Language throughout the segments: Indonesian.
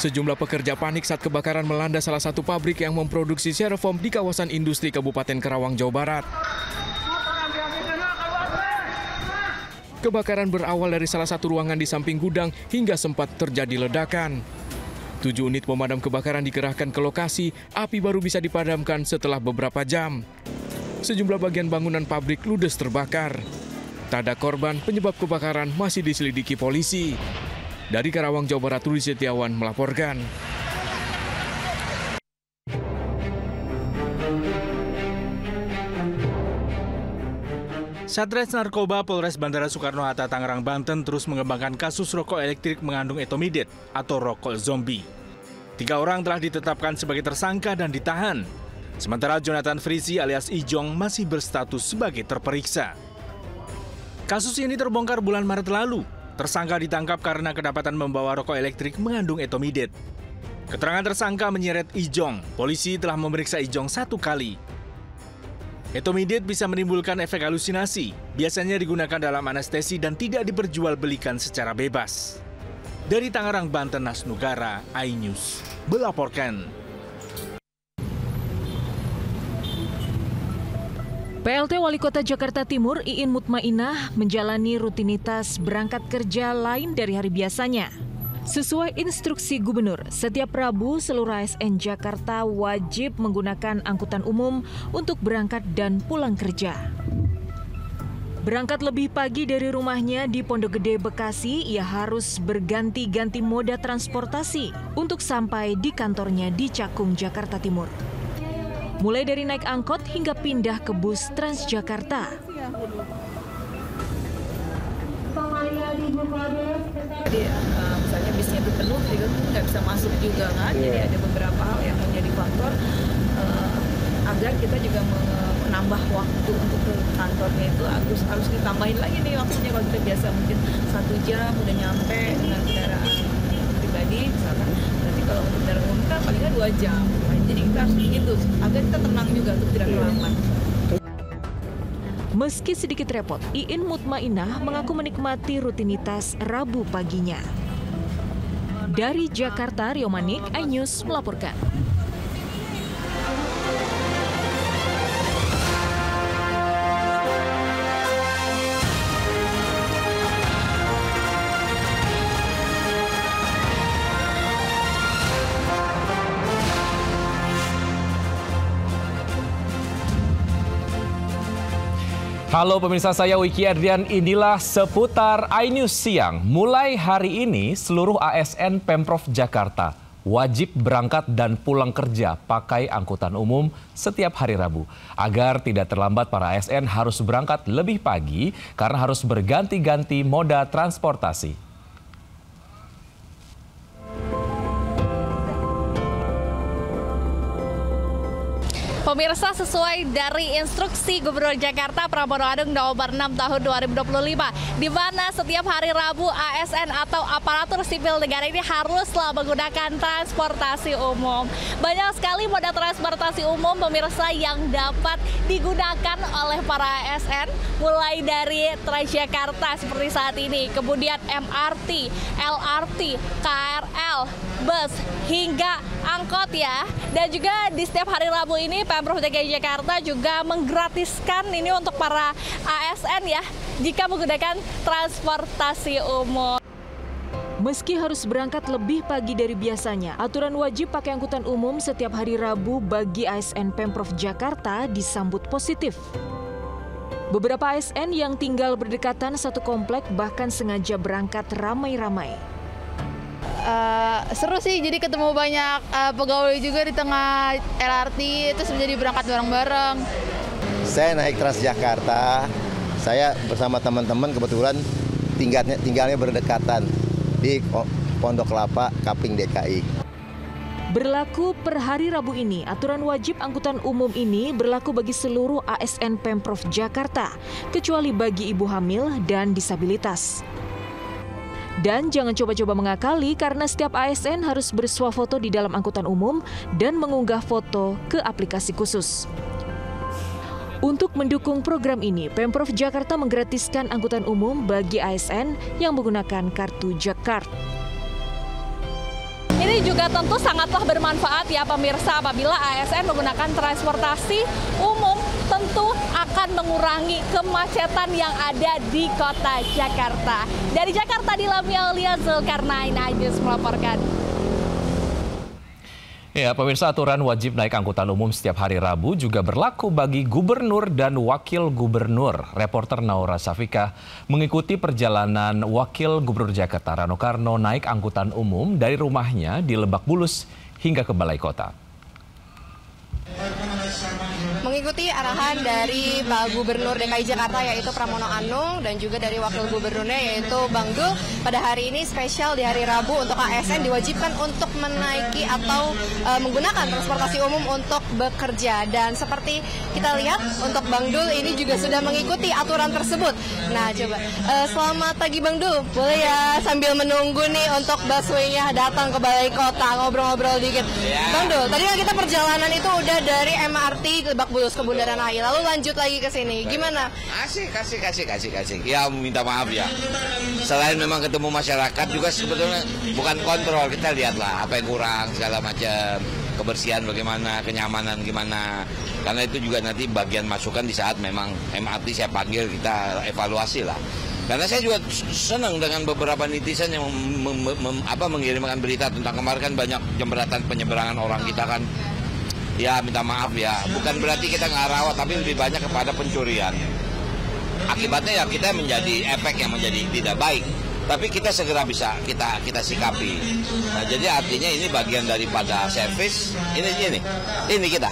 Sejumlah pekerja panik saat kebakaran melanda salah satu pabrik yang memproduksi styrofoam di kawasan industri Kabupaten Karawang, Jawa Barat. Kebakaran berawal dari salah satu ruangan di samping gudang hingga sempat terjadi ledakan. 7 unit pemadam kebakaran dikerahkan ke lokasi, api baru bisa dipadamkan setelah beberapa jam. Sejumlah bagian bangunan pabrik ludes terbakar. Tak ada korban, penyebab kebakaran masih diselidiki polisi. Dari Karawang, Jawa Barat, Rudi Setiawan melaporkan. Satres Narkoba Polres Bandara Soekarno-Hatta, Tangerang, Banten terus mengembangkan kasus rokok elektrik mengandung etomidate atau rokok zombie. 3 orang telah ditetapkan sebagai tersangka dan ditahan. Sementara Jonathan Frizi alias Ijong masih berstatus sebagai terperiksa. Kasus ini terbongkar bulan Maret lalu. Tersangka ditangkap karena kedapatan membawa rokok elektrik mengandung etomidate. Keterangan tersangka menyeret Ijong. Polisi telah memeriksa Ijong 1 kali. Etomidate bisa menimbulkan efek halusinasi, biasanya digunakan dalam anestesi dan tidak diperjualbelikan secara bebas. Dari Tangerang, Banten, Nasnugara, iNews melaporkan. PLT Wali Kota Jakarta Timur Iin Mutmainah menjalani rutinitas berangkat kerja lain dari hari biasanya. Sesuai instruksi Gubernur, setiap Rabu seluruh ASN Jakarta wajib menggunakan angkutan umum untuk berangkat dan pulang kerja. Berangkat lebih pagi dari rumahnya di Pondok Gede, Bekasi, ia harus berganti-ganti moda transportasi untuk sampai di kantornya di Cakung, Jakarta Timur. Mulai dari naik angkot hingga pindah ke bus Transjakarta. Jadi misalnya bisnya itu penuh, jadi nggak bisa masuk juga kan. Jadi ada beberapa hal yang menjadi faktor agar kita juga menambah waktu untuk ke kantornya itu harus ditambahin lagi nih waktunya. Kalau kita biasa mungkin 1 jam udah nyampe dengan kendaraan pribadi misalkan, nanti kalau untuk kendaraan umum kan palingnya 2 jam. Jadi kita harus begitu agar kita tenang juga untuk tidak terlambat. Meski sedikit repot, Iin Mutmainah mengaku menikmati rutinitas Rabu paginya. Dari Jakarta, Rio Manik, iNews melaporkan. Halo pemirsa, saya Wiki Adrian, inilah seputar iNews siang. Mulai hari ini seluruh ASN Pemprov Jakarta wajib berangkat dan pulang kerja pakai angkutan umum setiap hari Rabu. Agar tidak terlambat, para ASN harus berangkat lebih pagi karena harus berganti-ganti moda transportasi. Pemirsa, sesuai dari instruksi Gubernur Jakarta Pramono Anung nomor 6 tahun 2025, di mana setiap hari Rabu ASN atau aparatur sipil negara ini haruslah menggunakan transportasi umum. Banyak sekali moda transportasi umum pemirsa yang dapat digunakan oleh para ASN, mulai dari Transjakarta seperti saat ini, kemudian MRT, LRT, KRL, bus, hingga angkot ya. Dan juga di setiap hari Rabu ini Pemprov DKI Jakarta juga menggratiskan ini untuk para ASN ya jika menggunakan transportasi umum. Meski harus berangkat lebih pagi dari biasanya, aturan wajib pakai angkutan umum setiap hari Rabu bagi ASN Pemprov Jakarta disambut positif. Beberapa ASN yang tinggal berdekatan satu komplek bahkan sengaja berangkat ramai-ramai. Seru sih, jadi ketemu banyak pegawai juga di tengah LRT, terus menjadi berangkat bareng-bareng. Saya naik Transjakarta, saya bersama teman-teman kebetulan tinggalnya berdekatan di Pondok Kelapa, Kaping, DKI. Berlaku per hari Rabu ini, aturan wajib angkutan umum ini berlaku bagi seluruh ASN Pemprov Jakarta, kecuali bagi ibu hamil dan disabilitas. Dan jangan coba-coba mengakali karena setiap ASN harus bersuah foto di dalam angkutan umum dan mengunggah foto ke aplikasi khusus. Untuk mendukung program ini, Pemprov Jakarta menggratiskan angkutan umum bagi ASN yang menggunakan kartu Jakarta. Ini Ini juga tentu sangatlah bermanfaat ya pemirsa, apabila ASN menggunakan transportasi umum tentu akan mengurangi kemacetan yang ada di kota Jakarta. Dari Jakarta, Dilami Aulia, Zulkarnain, iNews melaporkan. Ya, pemirsa, aturan wajib naik angkutan umum setiap hari Rabu juga berlaku bagi gubernur dan wakil gubernur. Reporter Naura Safika mengikuti perjalanan wakil gubernur Jakarta Rano Karno naik angkutan umum dari rumahnya di Lebak Bulus hingga ke Balai Kota. Mengikuti arahan dari Pak Gubernur DKI Jakarta yaitu Pramono Anung dan juga dari Wakil Gubernurnya yaitu Bang Dul, pada hari ini spesial di hari Rabu untuk ASN diwajibkan untuk menaiki atau menggunakan transportasi umum untuk bekerja. Dan seperti kita lihat untuk Bang Dul ini juga sudah mengikuti aturan tersebut. Nah coba, selamat pagi Bang Dul, boleh ya sambil menunggu nih untuk busway-nya datang ke Balai Kota, ngobrol-ngobrol dikit. Bang Dul, tadi kan kita perjalanan itu udah dari MRT Lebak Bulus ke Bundaran HI, lalu lanjut lagi ke sini. Gimana? Asik. Ya minta maaf ya. Selain memang ketemu masyarakat juga sebetulnya bukan kontrol, kita lihatlah apa yang kurang segala macam, kebersihan bagaimana, kenyamanan gimana. Karena itu juga nanti bagian masukan di saat memang MRT saya panggil, kita evaluasi lah. Karena saya juga senang dengan beberapa netizen yang mengirimkan berita tentang kemarin kan banyak jembatan penyeberangan orang kita kan. Ya minta maaf ya, bukan berarti kita nggak rawat, tapi lebih banyak kepada pencurian. Akibatnya ya kita menjadi efek yang menjadi tidak baik. Tapi kita segera bisa kita sikapi. Nah, jadi artinya ini bagian daripada servis. Ini kita.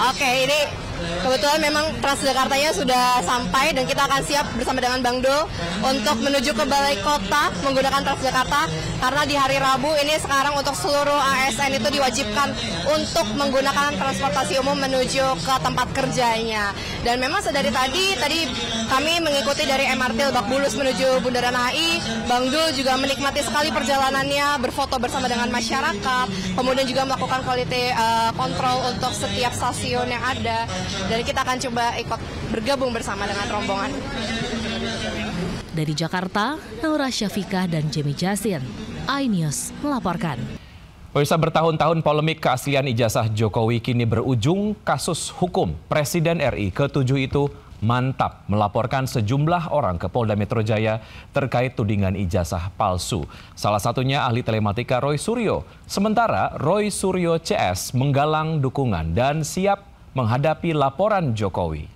Oke, ini kebetulan memang Transjakartanya sudah sampai dan kita akan siap bersama dengan Bang Dul untuk menuju ke Balai Kota menggunakan Transjakarta, karena di hari Rabu ini sekarang untuk seluruh ASN itu diwajibkan untuk menggunakan transportasi umum menuju ke tempat kerjanya. Dan memang sedari tadi kami mengikuti dari MRT Lebak Bulus menuju Bundaran HI. Bang Dul juga menikmati sekali perjalanannya, berfoto bersama dengan masyarakat, kemudian juga melakukan quality control untuk setiap stasiun yang ada. Dan kita akan coba ikut bergabung bersama dengan rombongan. Dari Jakarta, Naura Syafikah dan Jemi Jasin, iNews melaporkan. Pemirsa, bertahun-tahun polemik keaslian ijazah Jokowi kini berujung kasus hukum. Presiden RI ke-7 itu mantap melaporkan sejumlah orang ke Polda Metro Jaya terkait tudingan ijazah palsu. Salah satunya ahli telematika Roy Suryo. Sementara Roy Suryo CS menggalang dukungan dan siap menghadapi laporan Jokowi.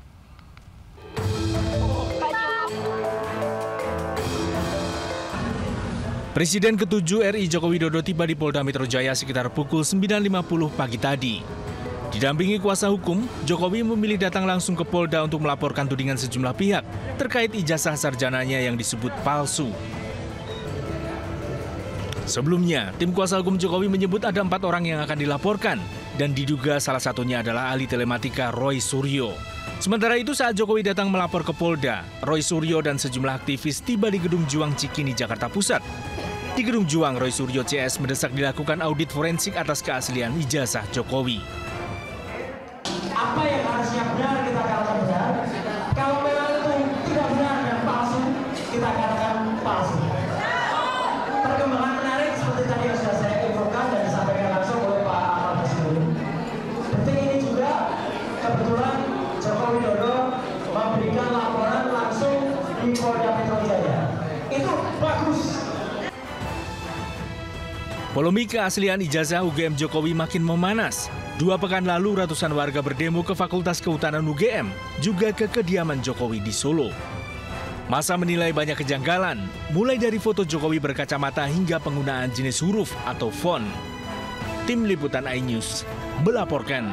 Presiden ke-7 RI Joko Widodo tiba di Polda Metro Jaya sekitar pukul 9.50 pagi tadi. Didampingi kuasa hukum, Jokowi memilih datang langsung ke Polda untuk melaporkan tudingan sejumlah pihak terkait ijazah sarjananya yang disebut palsu. Sebelumnya, tim kuasa hukum Jokowi menyebut ada 4 orang yang akan dilaporkan dan diduga salah satunya adalah ahli telematika Roy Suryo. Sementara itu saat Jokowi datang melapor ke Polda, Roy Suryo dan sejumlah aktivis tiba di Gedung Juang Cikini, Jakarta Pusat. Di Gedung Juang, Roy Suryo CS mendesak dilakukan audit forensik atas keaslian ijazah Jokowi. Apa yang harusnya benar kita katakan benar, kalau memang itu tidak benar dan palsu, kita katakan palsu. Perkembangan menarik seperti tadi yang sudah saya infokan dan disampaikan langsung oleh Pak Ahmad Basudin. Detik ini juga kebetulan Joko Widodo memberikan laporan langsung di Polda Metro Jaya. Itu bagus. Polemik keaslian ijazah UGM Jokowi makin memanas. 2 pekan lalu ratusan warga berdemo ke Fakultas Kehutanan UGM, juga ke kediaman Jokowi di Solo. Massa menilai banyak kejanggalan, mulai dari foto Jokowi berkacamata hingga penggunaan jenis huruf atau font. Tim Liputan iNews melaporkan.